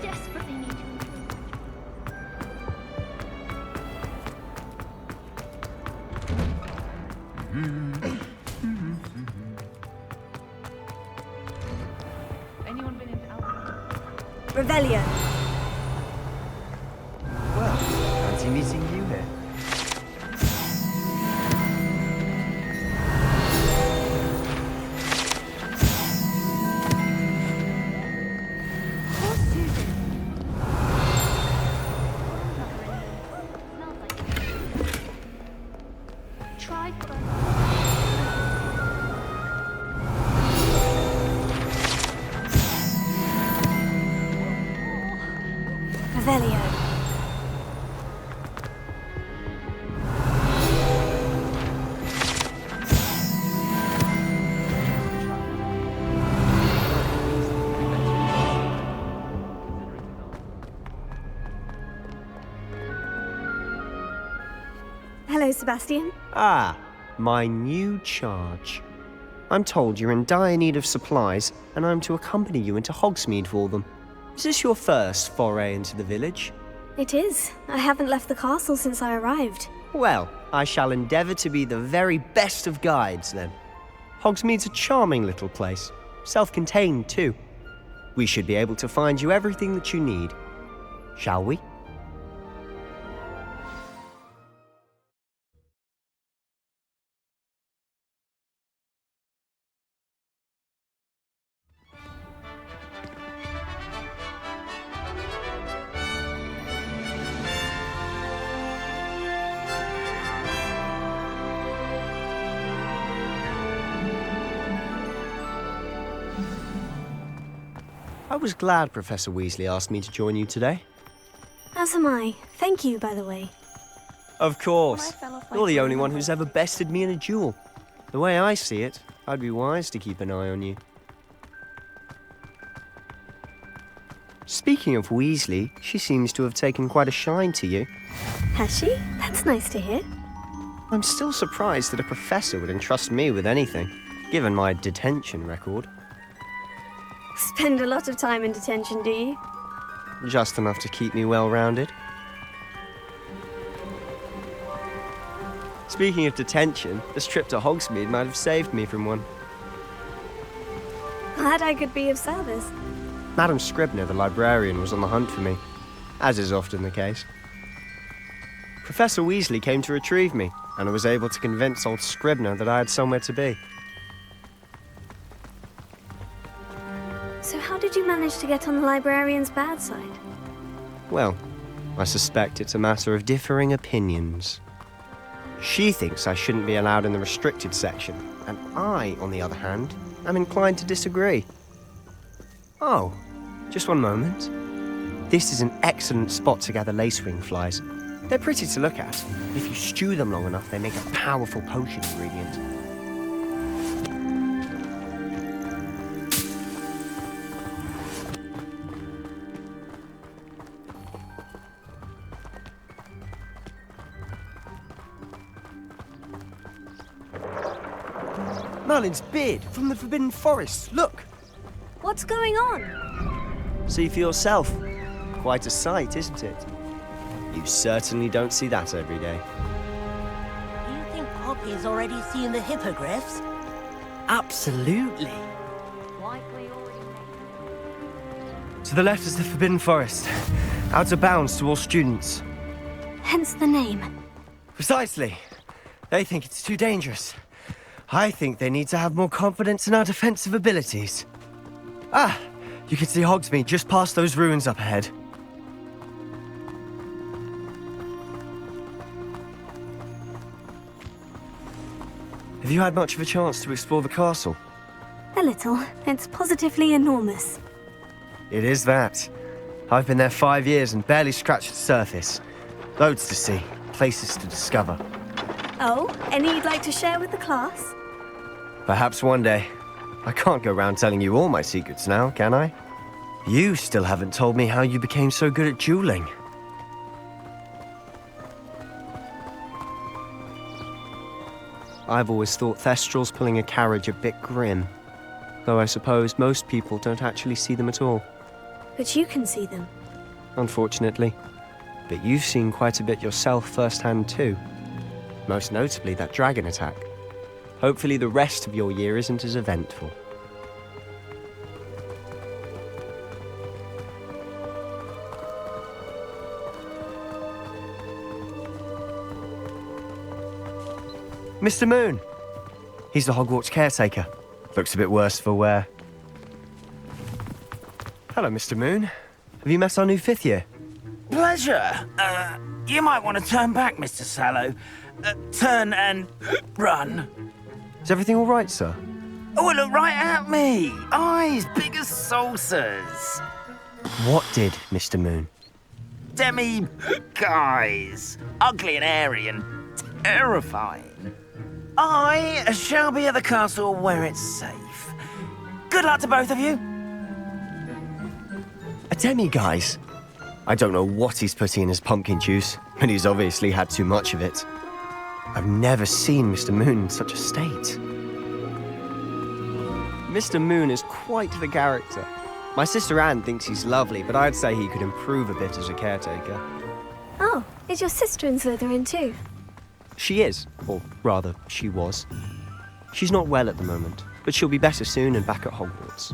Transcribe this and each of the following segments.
Desperately need to Anyone been into Alpha? Revelio. Well, fancy meeting you here. Poor Susan. Smells like it. Try for Revelio. Hello, Sebastian. Ah, my new charge. I'm told you're in dire need of supplies, and I'm to accompany you into Hogsmeade for them. Is this your first foray into the village? It is. I haven't left the castle since I arrived. Well, I shall endeavour to be the very best of guides, then. Hogsmeade's a charming little place, self-contained too. We should be able to find you everything that you need. Shall we? I was glad Professor Weasley asked me to join you today. As am I. Thank you, by the way. Of course. I fell off my You're the throne only one and who's ever bested me in a duel. The way I see it, I'd be wise to keep an eye on you. Speaking of Weasley, she seems to have taken quite a shine to you. Has she? That's nice to hear. I'm still surprised that a professor would entrust me with anything, given my detention record. Spend a lot of time in detention, do you? Just enough to keep me well-rounded. Speaking of detention, this trip to Hogsmeade might have saved me from one. Glad I could be of service. Madam Scribner, the librarian, was on the hunt for me, as is often the case. Professor Weasley came to retrieve me, and I was able to convince old Scribner that I had somewhere to be. So how did you manage to get on the librarian's bad side? Well, I suspect it's a matter of differing opinions. She thinks I shouldn't be allowed in the restricted section, and I, on the other hand, am inclined to disagree. Oh, just one moment. This is an excellent spot to gather lacewing flies. They're pretty to look at. If you stew them long enough, they make a powerful potion ingredient. Merlin's beard from the Forbidden Forest. Look! What's going on? See for yourself. Quite a sight, isn't it? You certainly don't see that every day. Do you think Poppy's already seen the hippogriffs? Absolutely. likely already made. To the left is the Forbidden Forest. Out of bounds to all students. Hence the name. Precisely. They think it's too dangerous. I think they need to have more confidence in our defensive abilities. Ah, you can see Hogsmeade just past those ruins up ahead. Have you had much of a chance to explore the castle? A little. It's positively enormous. It is that. I've been there 5 years and barely scratched the surface. Loads to see, places to discover. Oh, any you'd like to share with the class? Perhaps one day. I can't go around telling you all my secrets now, can I? You still haven't told me how you became so good at dueling. I've always thought Thestrals pulling a carriage a bit grim. Though I suppose most people don't actually see them at all. But you can see them. Unfortunately. But you've seen quite a bit yourself firsthand too. Most notably that dragon attack. Hopefully the rest of your year isn't as eventful. Mr. Moon! He's the Hogwarts caretaker. Looks a bit worse for wear. Hello, Mr. Moon. Have you met our new 5th year? Pleasure. You might want to turn back, Mr. Sallow. Turn and run. Is everything all right, sir? Oh, look right at me. Eyes big as saucers. What did, Mr. Moon? Guys. Ugly and airy and terrifying. I shall be at the castle where it's safe. Good luck to both of you. A demi-guise? I don't know what he's putting in his pumpkin juice, but he's obviously had too much of it. I've never seen Mr. Moon in such a state. Mr. Moon is quite the character. My sister Anne thinks he's lovely, but I'd say he could improve a bit as a caretaker. Oh, is your sister in Slytherin too? She is, or rather, she was. She's not well at the moment, but she'll be better soon and back at Hogwarts.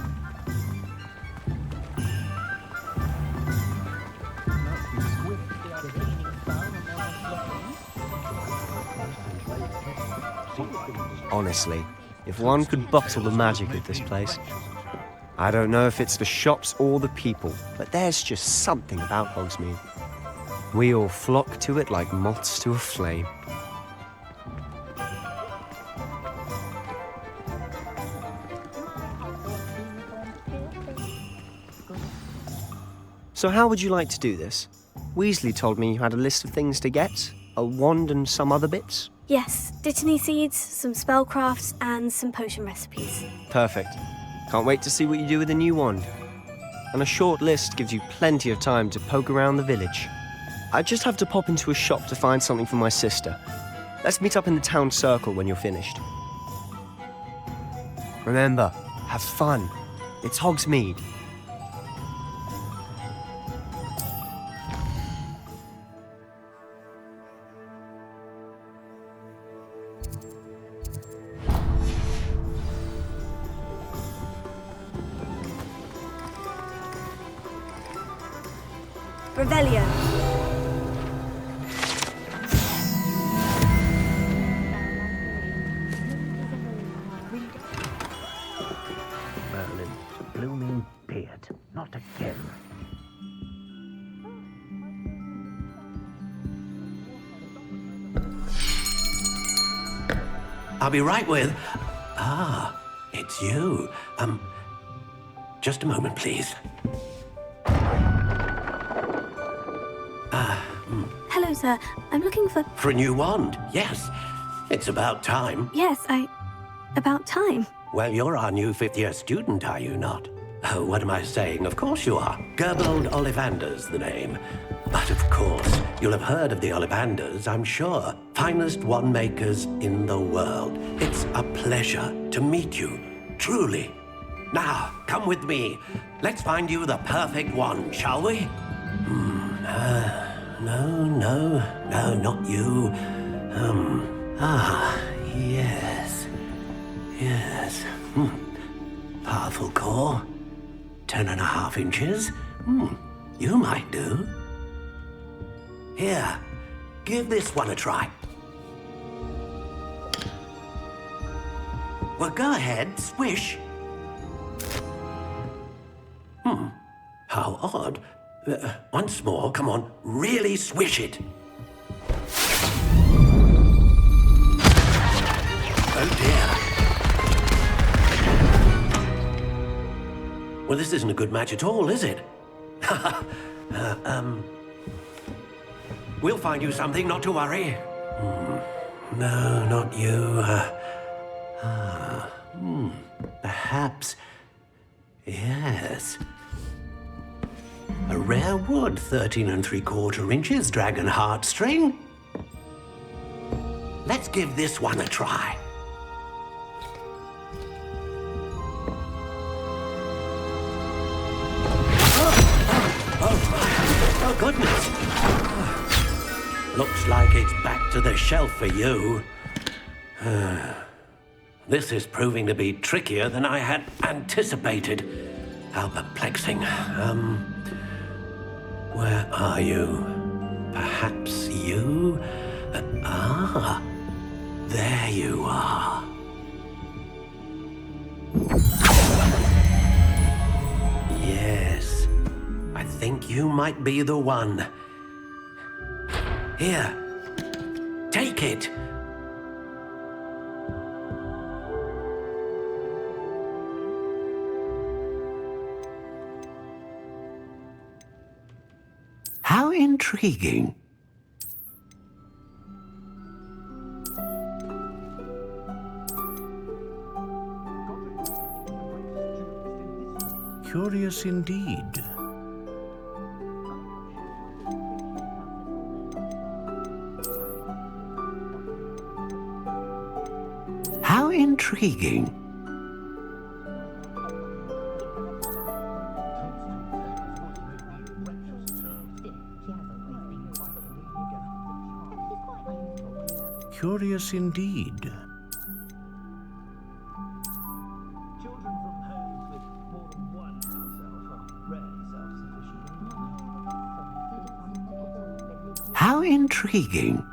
Honestly, if one could bottle the magic of this place. I don't know if it's the shops or the people, but there's just something about Hogsmeade. We all flock to it like moths to a flame. So how would you like to do this? Weasley told me you had a list of things to get, a wand and some other bits. Yes, Dittany seeds, some spellcrafts, and some potion recipes. Perfect. Can't wait to see what you do with the new wand. And a short list gives you plenty of time to poke around the village. I just have to pop into a shop to find something for my sister. Let's meet up in the town circle when you're finished. Remember, have fun. It's Hogsmeade. Revelio. Merlin, blooming beard. Not again. I'll be right with... Ah, it's you. Just a moment, please. Hello, sir. I'm looking for... For a new wand, yes. It's about time. Yes, about time. Well, you're our new 5th-year student, are you not? Oh, what am I saying? Of course you are. Gerbold Ollivander's the name. But of course, you'll have heard of the Ollivanders, I'm sure. Finest wand makers in the world. It's a pleasure to meet you, truly. Now, come with me. Let's find you the perfect wand, shall we? No, not you. Yes. Powerful core. 10.5 inches. You might do. Here, give this one a try. Well, go ahead, swish. How odd. Once more, come on, really swish it. Oh dear. Well, this isn't a good match at all, is it? We'll find you something, not to worry. No, not you. Perhaps. Yes. A rare wood, 13 3/4 inches, dragon heartstring. let's give this one a try. Oh, goodness. Looks like it's back to the shelf for you. This is proving to be trickier than I had anticipated. How perplexing. Where are you? Perhaps you? There you are. Yes, I think you might be the one. Here, take it. How intriguing. Curious indeed. How intriguing. Curious indeed. How intriguing.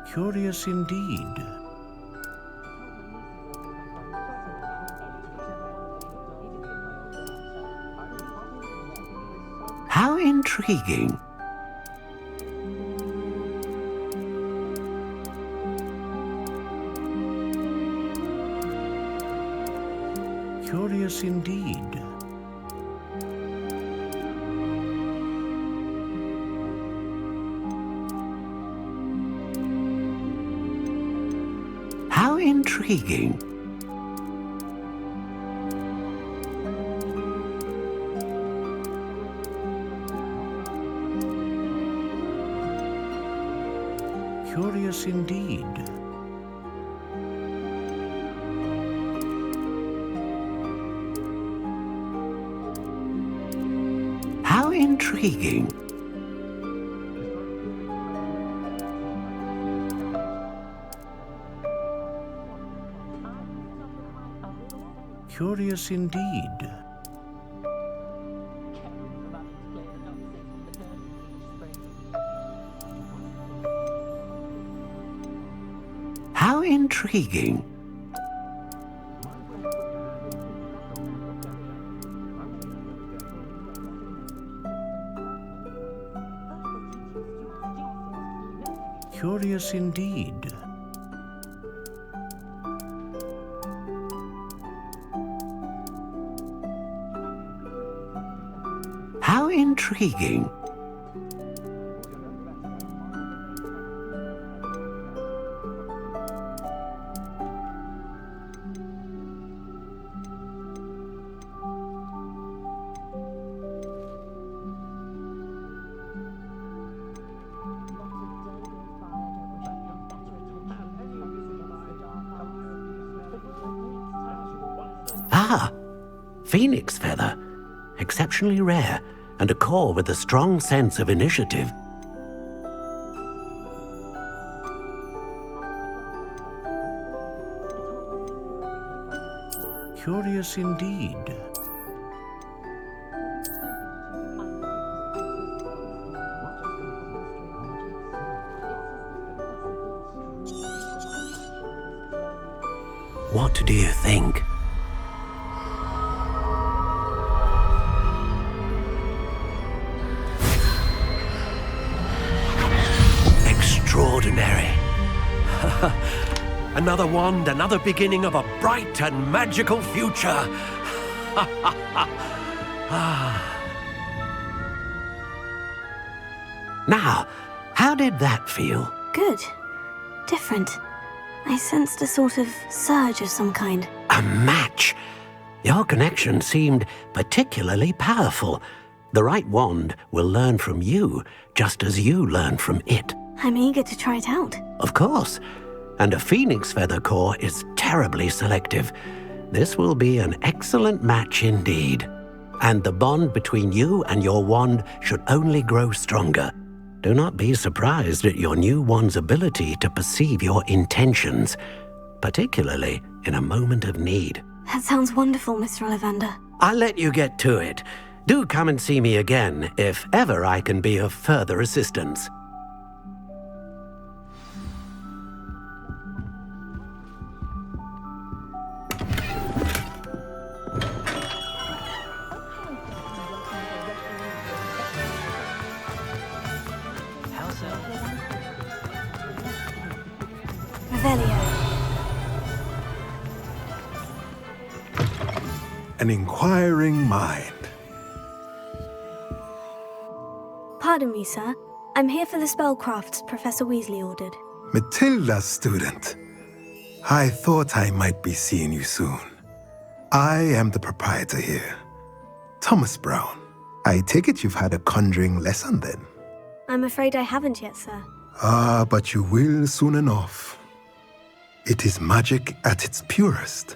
Curious indeed. How intriguing. Curious indeed. How intriguing. Curious indeed. How intriguing. Curious indeed. How intriguing. Curious indeed. How intriguing. Ah, phoenix feather. Exceptionally rare, and a core with a strong sense of initiative. Curious indeed. What do you think? Extraordinary. Another wand, another beginning of a bright and magical future. Now, how did that feel? Good. different. I sensed a sort of surge of some kind. A match? Your connection seemed particularly powerful. The right wand will learn from you, just as you learn from it. I'm eager to try it out. Of course. And a phoenix feather core is terribly selective. This will be an excellent match indeed. And the bond between you and your wand should only grow stronger. Do not be surprised at your new wand's ability to perceive your intentions, particularly in a moment of need. That sounds wonderful, Mr. Ollivander. I'll let you get to it. Do come and see me again if ever I can be of further assistance. Revelio. An inquiring mind. Pardon me, sir. I'm here for the spellcrafts Professor Weasley ordered. Matilda, student. I thought I might be seeing you soon. I am the proprietor here, Thomas Brown. I take it you've had a conjuring lesson then? I'm afraid I haven't yet, sir. Ah, but you will soon enough. It is magic at its purest,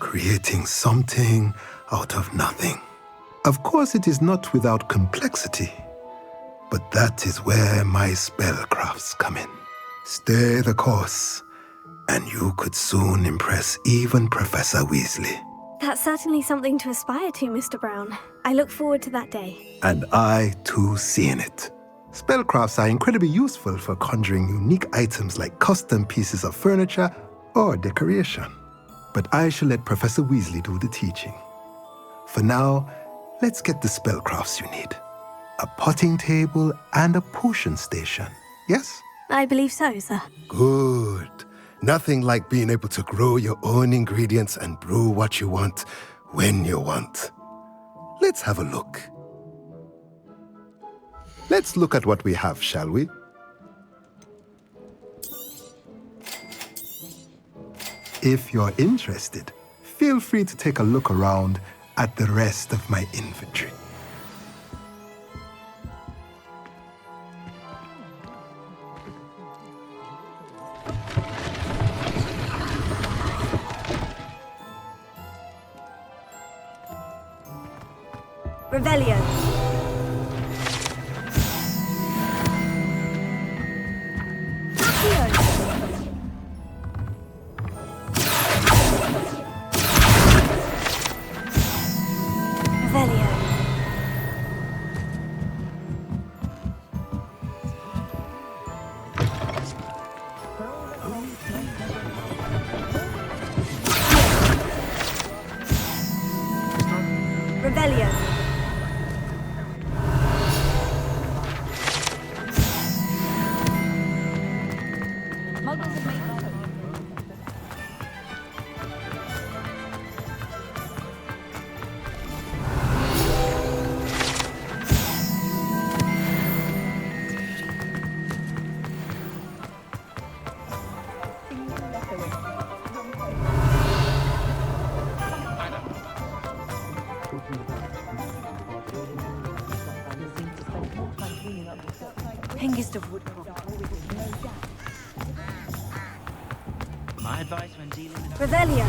creating something out of nothing. Of course, it is not without complexity, but that is where my spellcrafts come in. Stay the course, and you could soon impress even Professor Weasley. That's certainly something to aspire to, Mr. Brown. I look forward to that day. And I, too, seeing it. Spellcrafts are incredibly useful for conjuring unique items like custom pieces of furniture or decoration. But I shall let Professor Weasley do the teaching. For now, let's get the spellcrafts you need. A potting table and a potion station, yes? I believe so, sir. Good. Nothing like being able to grow your own ingredients and brew what you want when you want. Let's have a look. Let's look at what we have, shall we? If you're interested, feel free to take a look around at the rest of my inventory. Revelio. Revelio. Revelio. My advice when dealing with... Revelio.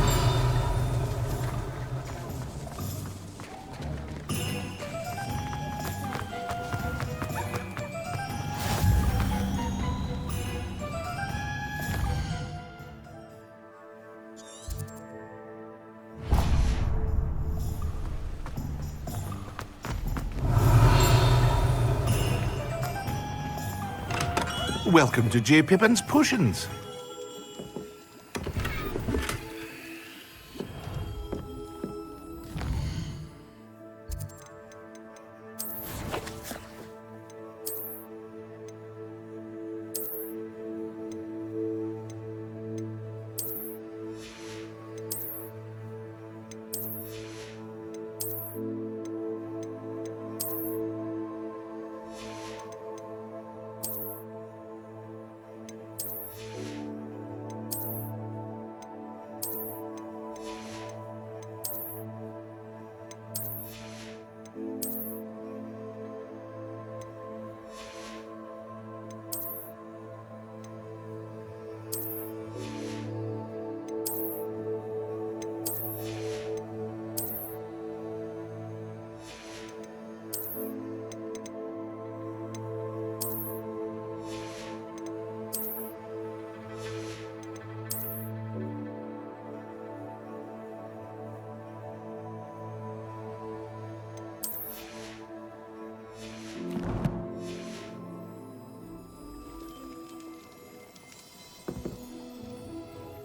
Welcome to J. Pippin's Potions.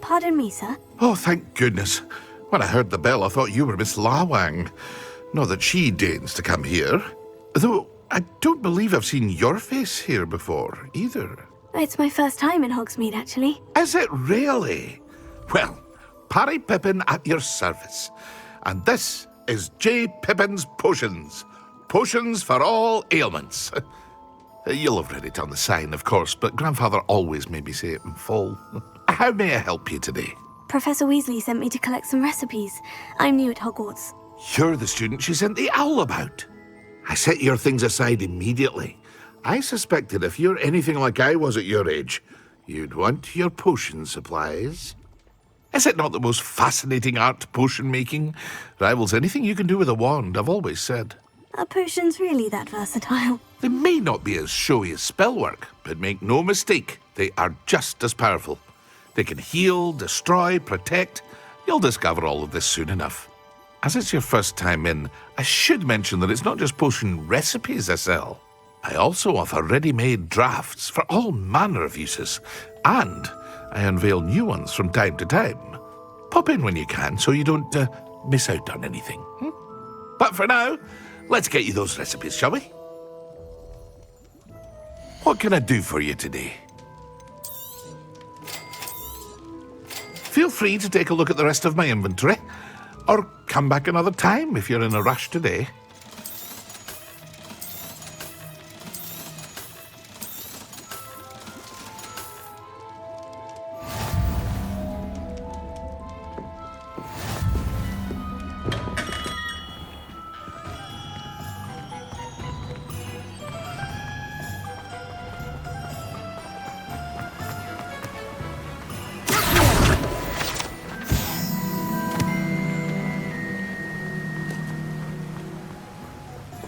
Pardon me, sir. Oh, thank goodness. When I heard the bell, I thought you were Miss Lawang. Not that she deigns to come here. Though I don't believe I've seen your face here before, either. It's my first time in Hogsmeade, actually. Is it really? Well, Parry Pippin at your service. And this is J. Pippin's Potions. Potions for all ailments. You'll have read it on the sign, of course, but Grandfather always made me say it in full. How may I help you today? Professor Weasley sent me to collect some recipes. I'm new at Hogwarts. You're the student she sent the owl about. I set your things aside immediately. I suspected if you're anything like I was at your age, you'd want your potion supplies. Is it not the most fascinating art, potion making? Rivals anything you can do with a wand, I've always said. Are potions really that versatile? They may not be as showy as spellwork, but make no mistake, they are just as powerful. They can heal, destroy, protect. You'll discover all of this soon enough. As it's your first time in, I should mention that it's not just potion recipes I sell. I also offer ready-made drafts for all manner of uses, and I unveil new ones from time to time. Pop in when you can so you don't miss out on anything. But for now, let's get you those recipes, shall we? What can I do for you today? Feel free to take a look at the rest of my inventory, or come back another time if you're in a rush today.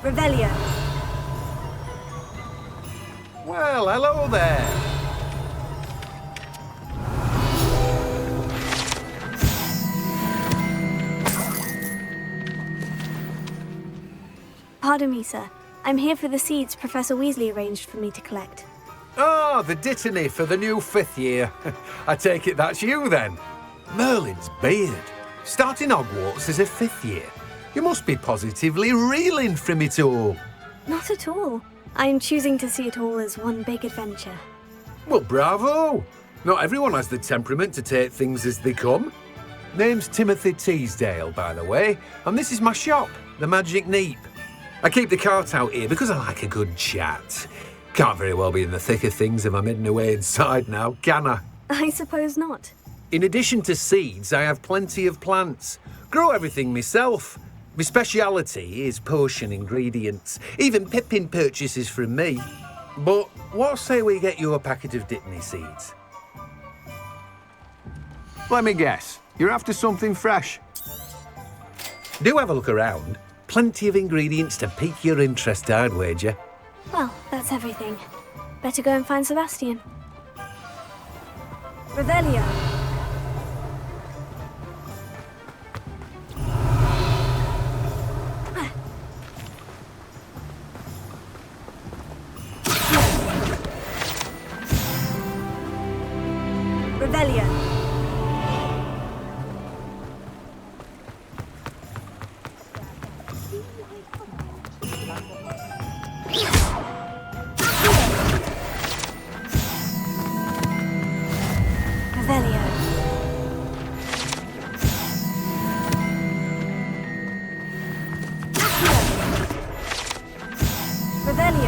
Revelio. Well, hello there. Pardon me, sir. I'm here for the seeds Professor Weasley arranged for me to collect. Oh, the dittany for the new 5th year. I take it that's you then. Merlin's beard. Starting Hogwarts as a 5th year. You must be positively reeling from it all. Not at all. I'm choosing to see it all as one big adventure. Well, bravo. Not everyone has the temperament to take things as they come. Name's Timothy Teasdale, by the way, and this is my shop, the Magic Neep. I keep the cart out here because I like a good chat. Can't very well be in the thick of things if I'm hidden away inside now, can I? I suppose not. In addition to seeds, I have plenty of plants. Grow everything myself. My speciality is potion ingredients. Even Pippin purchases from me. But what say we get you a packet of Dittany seeds? Let me guess. You're after something fresh. Do have a look around. Plenty of ingredients to pique your interest, I'd wager. Well, that's everything. Better go and find Sebastian. Revelio. Revelio. Revelio. Revelio.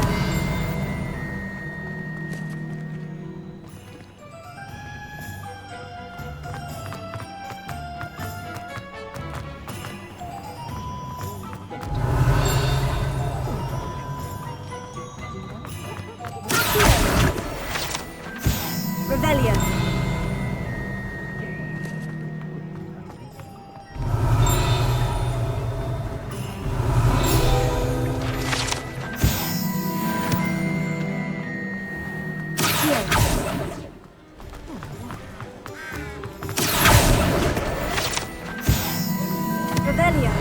Revelio. Revelio.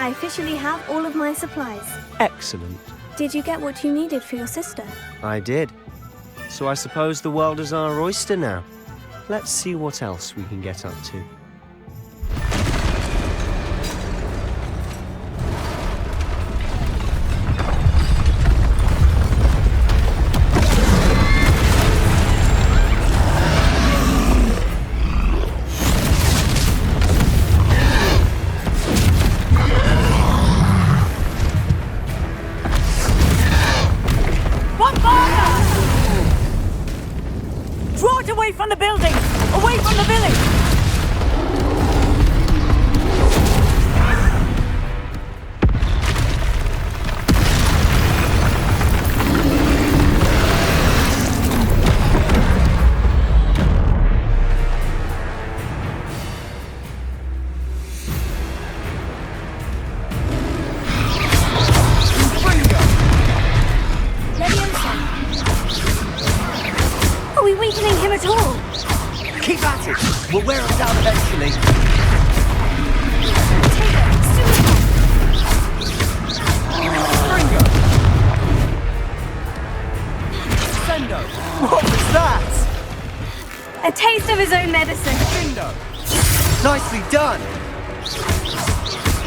I officially have all of my supplies. Excellent. Did you get what you needed for your sister? I did. So I suppose the world is our oyster now. Let's see what else we can get up to. Draw it away from the building! Away from the village! Are we weakening him at all? Keep at it! We'll wear him down eventually. Sendo! What was that? A taste of his own medicine. Sendo! Nicely done!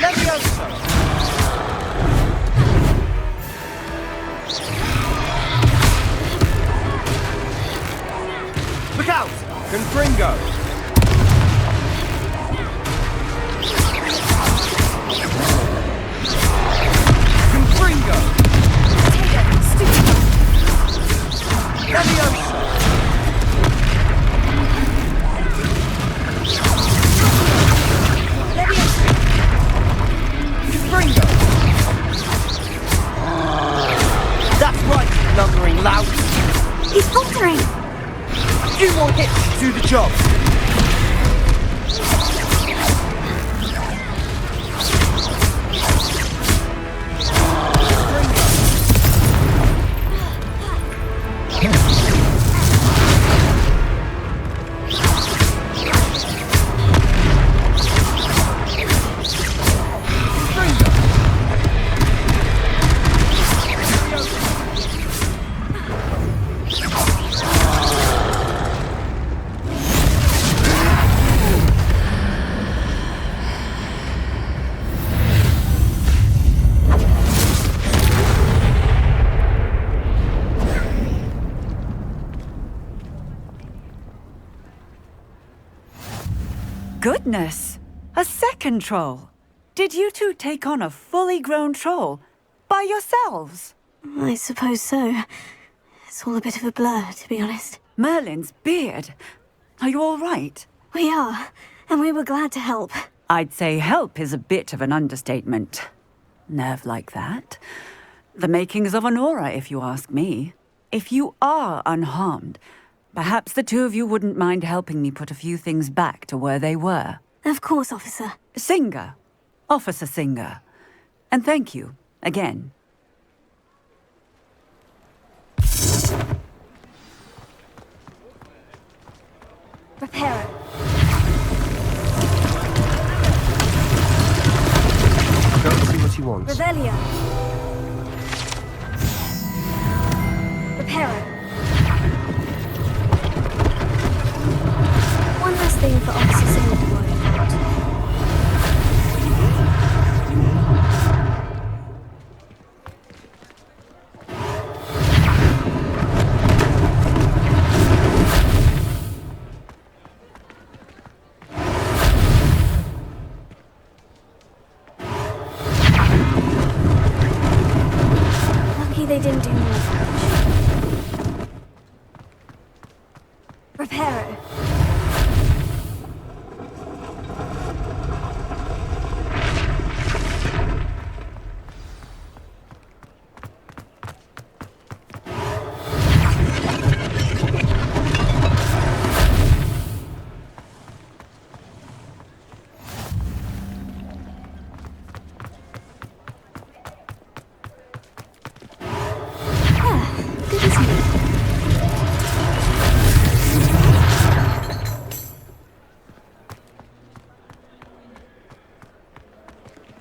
Levioso! Look out! Confringo! Confringo! Levioso! Confringo! That's right, lumbering lout! He's faltering! Few more hits to do the job. Goodness! A second troll! Did you two take on a fully grown troll by yourselves? I suppose so. It's all a bit of a blur, to be honest. Merlin's beard. Are you all right? We are, and we were glad to help. I'd say help is a bit of an understatement. Nerve like that. The makings of an aura, if you ask me. If you are unharmed, perhaps the two of you wouldn't mind helping me put a few things back to where they were. Of course, officer. Singer. Officer Singer. And thank you, again. Repair it. Go and see what he wants. Revelio. Repair it. One last thing for Officer Singer to worry about. Lucky they didn't do more damage. Repair it.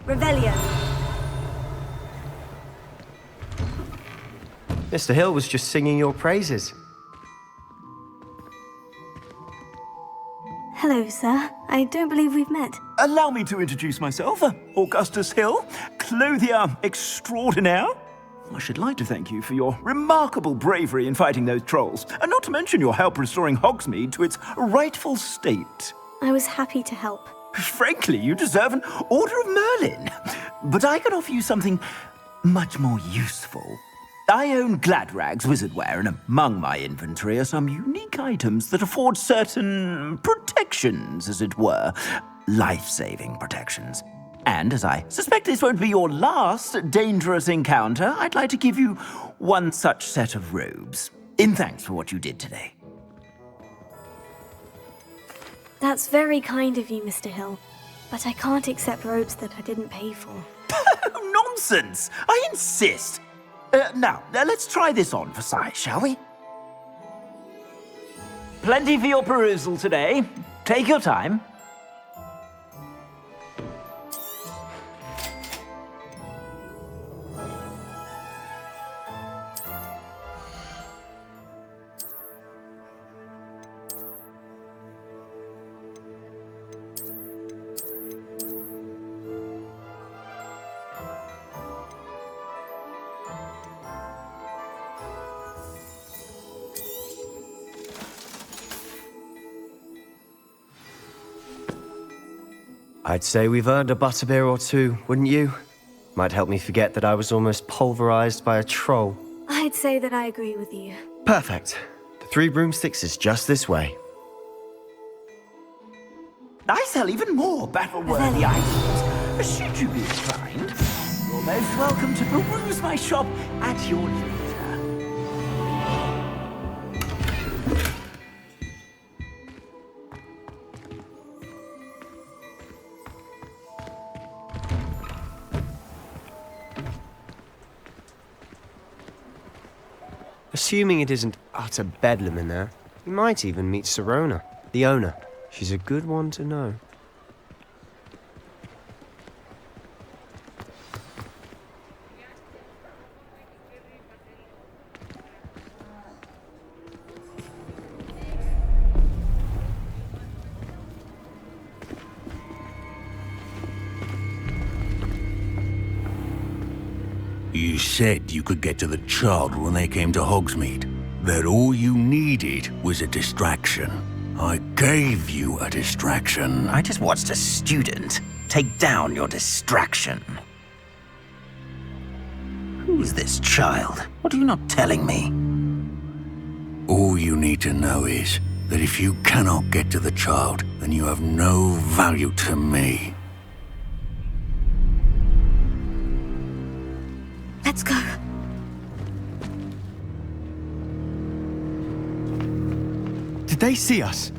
Revelio. Mr. Hill was just singing your praises. Hello, sir. I don't believe we've met. Allow me to introduce myself, Augustus Hill, clothier extraordinaire. I should like to thank you for your remarkable bravery in fighting those trolls, and not to mention your help restoring Hogsmeade to its rightful state. I was happy to help. Frankly, you deserve an Order of Merlin. But I can offer you something much more useful. I own Gladrag's wizardware, and among my inventory are some unique items that afford certain protections, as it were. Life-saving protections. And as I suspect this won't be your last dangerous encounter, I'd like to give you one such set of robes, in thanks for what you did today. That's very kind of you, Mr. Hill. But I can't accept robes that I didn't pay for. Nonsense! I insist! Now, let's try this on for size, shall we? Plenty for your perusal today. Take your time. I'd say we've earned a butterbeer or two, wouldn't you? Might help me forget that I was almost pulverized by a troll. I'd say that I agree with you. Perfect. The Three Broomsticks is just this way. I sell even more battle-worthy items. Should you be inclined, you're most welcome to peruse my shop at your leisure. Assuming it isn't utter bedlam in there, you might even meet Sirona, the owner. She's a good one to know. You said you could get to the child when they came to Hogsmeade. That all you needed was a distraction. I gave you a distraction. I just watched a student take down your distraction. Who's this child? What are you not telling me? All you need to know is that if you cannot get to the child, then you have no value to me. Let's go. Did they see us?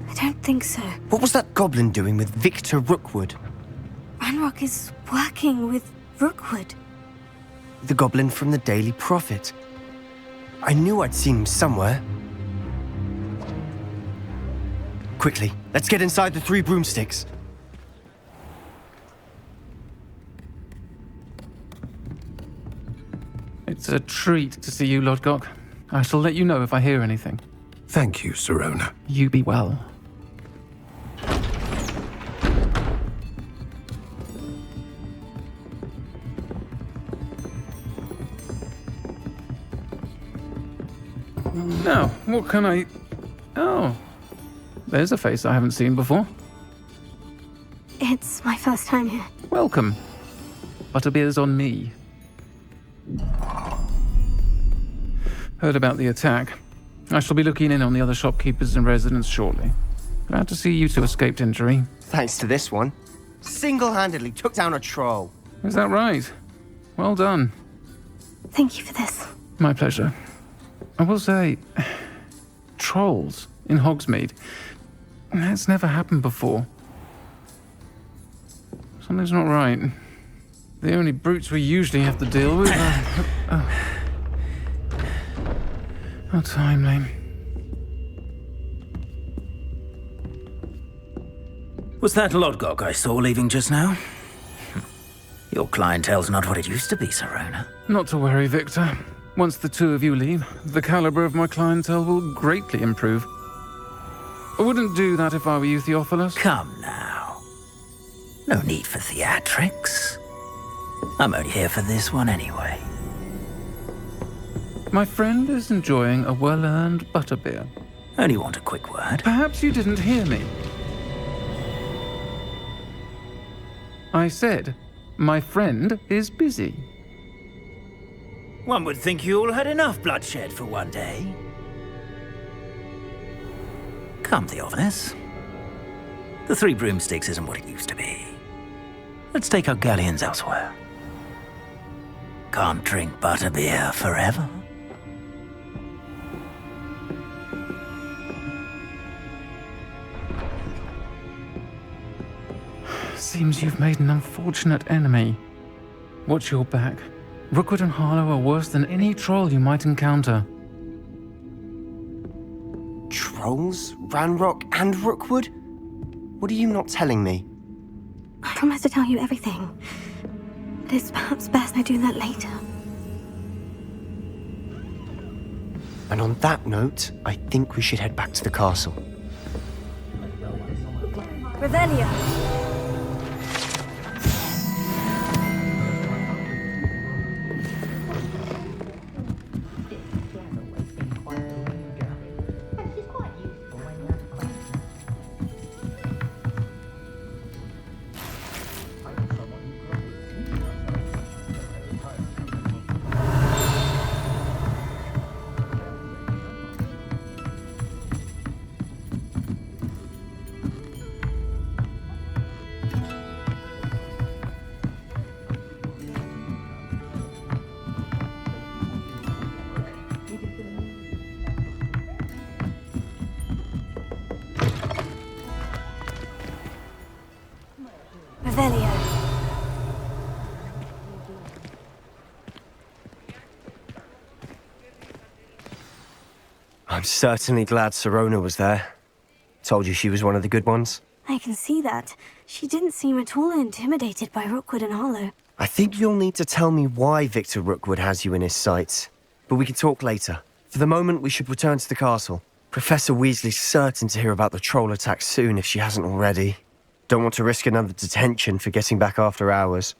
I don't think so. What was that goblin doing with Victor Rookwood? Ranrock is working with Rookwood. The goblin from the Daily Prophet. I knew I'd seen him somewhere. Quickly, let's get inside the Three Broomsticks. It's a treat to see you, Lodgok. I shall let you know if I hear anything. Thank you, Sirona. You be well. Now, what can I... Oh, there's a face I haven't seen before. It's my first time here. Welcome. Butterbeer's on me. Heard about the attack. I shall be looking in on the other shopkeepers and residents shortly. Glad to see you two escaped injury. Thanks to this one. Single-handedly took down a troll. Is that right? Well done. Thank you for this. My pleasure. I will say, trolls in Hogsmeade. That's never happened before. Something's not right. The only brutes we usually have to deal with are... How timely. Was that Lodgok I saw leaving just now? Your clientele's not what it used to be, Sirona. Not to worry, Victor. Once the two of you leave, the caliber of my clientele will greatly improve. I wouldn't do that if I were you, Theophilus. Come now. No need for theatrics. I'm only here for this one anyway. My friend is enjoying a well-earned butterbeer. Only want a quick word. Perhaps you didn't hear me. I said, my friend is busy. One would think you all had enough bloodshed for one day. Come, Theophilus. The Three Broomsticks isn't what it used to be. Let's take our galleons elsewhere. Can't drink butterbeer forever. Seems you've made an unfortunate enemy. Watch your back. Rookwood and Harlow are worse than any troll you might encounter. Trolls? Ranrock and Rookwood? What are you not telling me? I promise to tell you everything. But it's perhaps best I do that later. And on that note, I think we should head back to the castle. Revelio! Revelio. I'm certainly glad Sirona was there. Told you she was one of the good ones. I can see that. She didn't seem at all intimidated by Rookwood and Harlow. I think you'll need to tell me why Victor Rookwood has you in his sights. But we can talk later. For the moment, we should return to the castle. Professor Weasley's certain to hear about the troll attack soon if she hasn't already. Don't want to risk another detention for getting back after hours.